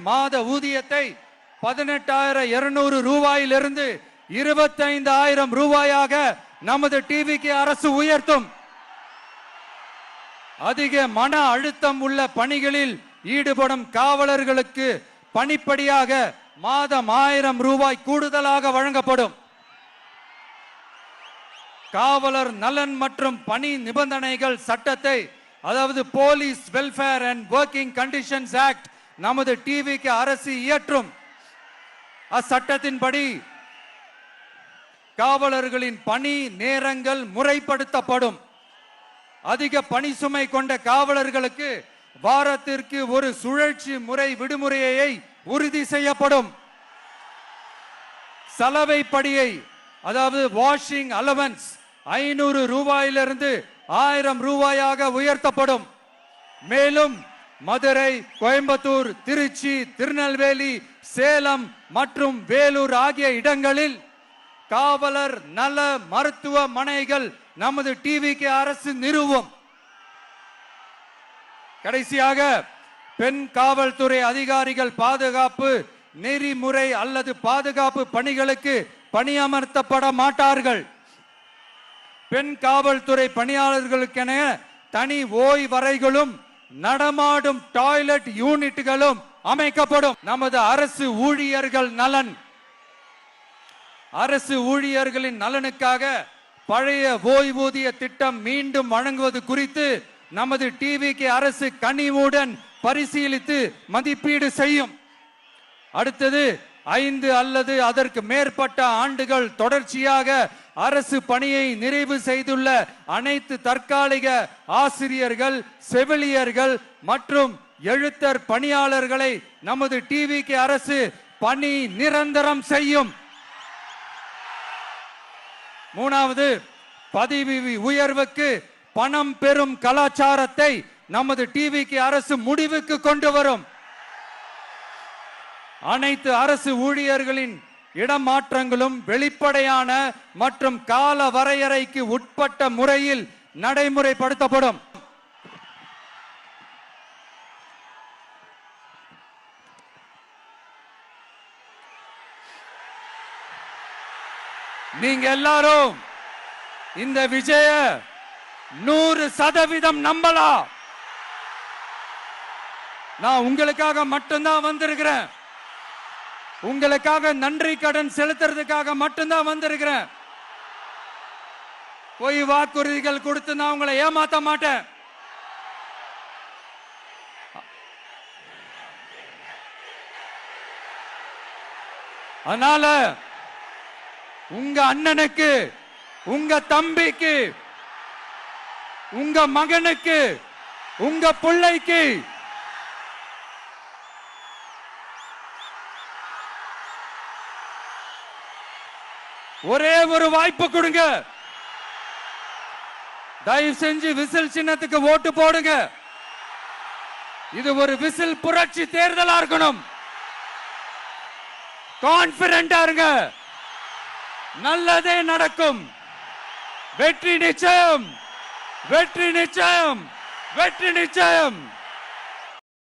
மாத ஊதியத்தை 18,200 ரூபாயிலிருந்து 25,000 ரூபாயாக நமது டிவிக்கு அரசு உயர்த்தும். அதிக மன அழுத்தம் உள்ள பணிகளில் ஈடுபடும் காவலர்களுக்கு பணிப்படியாக மாதம் 1000 ரூபாய் கூடுதலாக வழங்கப்படும். காவலர் நலன் மற்றும் பணி நிபந்தனைகள் சட்டத்தை, அதாவது police welfare and working conditions act, நமது டிவிக்கு அரசு இயற்றும். அச்சட்டத்தின்படி காவலர்களின் பணி நேரங்கள் முறைப்படுத்தப்படும். அதிக பணி சுமை கொண்ட காவலர்களுக்கு வாரத்திற்கு ஒரு சுழற்சி முறை விடுமுறையை உறுதி செய்யப்படும். சலவை படியை, அதாவது வாஷிங் அலவன்ஸ் 500 ரூபாயிலிருந்து 1000 ரூபாயாக உயர்த்தப்படும். மேலும் மதுரை, கோயம்புத்தூர், திருச்சி, திருநெல்வேலி, சேலம் மற்றும் வேலூர் ஆகிய இடங்களில் காவலர் நல மருத்துவமனைகள் நமது டிவிக்கு அரசு நிறுவும். கடைசியாக பெண் காவல்துறை அதிகாரிகள் பாதுகாப்பு நெறிமுறை அல்லது பாதுகாப்பு பணிகளுக்கு பணியமர்த்தப்பட மாட்டார்கள். பெண் காவல்துறை பணியாளர்களுக்கென தனி ஓய்வறைகளும் நடமாடும் டாய்லெட் யூனிட்டுகளும் அமைக்கப்படும். நமது அரசு ஊழியர்கள் நலன், அரசு ஊழியர்களின் நலனுக்காக பழைய ஓய்வூதிய திட்டம் மீண்டும் வழங்குவது குறித்து நமது டிவிக்கு அரசு கனிவுடன் பரிசீலித்து மதிப்பீடு செய்யும். அடுத்தது 5 அல்லது அதற்கு மேற்பட்ட ஆண்டுகள் தொடர்ச்சியாக அரசு பணியை நிறைவு செய்துள்ள அனைத்து தற்காலிக ஆசிரியர்கள், செவிலியர்கள் மற்றும் எழுத்தர் பணியாளர்களை நமது டிவிக்கு அரசு பணி நிரந்தரம் செய்யும். மூணாவது, பதவி உயர்வுக்கு பணம் பெறும் கலாச்சாரத்தை நமது டிவிக்கு அரசு முடிவுக்கு கொண்டு வரும். அனைத்து அரசு ஊழியர்களின் இடமாற்றங்களும் வெளிப்படையான மற்றும் கால வரையறைக்கு உட்பட்ட முறையில் நடைமுறைப்படுத்தப்படும். நீங்க எல்லாரும் இந்த விஜய 100% நம்பலாம். நான் உங்களுக்காக மட்டும்தான் வந்திருக்கிறேன். உங்களுக்காக நன்றி கடன் செலுத்துறதுக்காக மட்டும்தான் வந்திருக்கிறேன். போய் வாக்குறுதிகள் கொடுத்து நான் உங்களை ஏமாத்த மாட்டேன். அதனால உங்க அண்ணனுக்கு, உங்க தம்பிக்கு, உங்க மகனுக்கு, உங்க பிள்ளைக்கு ஒரே ஒரு வாய்ப்பு கொடுங்க. தயவு செஞ்சு விசில் சின்னத்துக்கு ஓட்டு போடுங்க. இது ஒரு விசில் புரட்சி தேர்தலா இருக்கணும். கான்பிடென்டா இருங்க. நல்லதே நடக்கும். வெற்றி நிச்சயம், வெற்றி நிச்சயம், வெற்றி நிச்சயம்.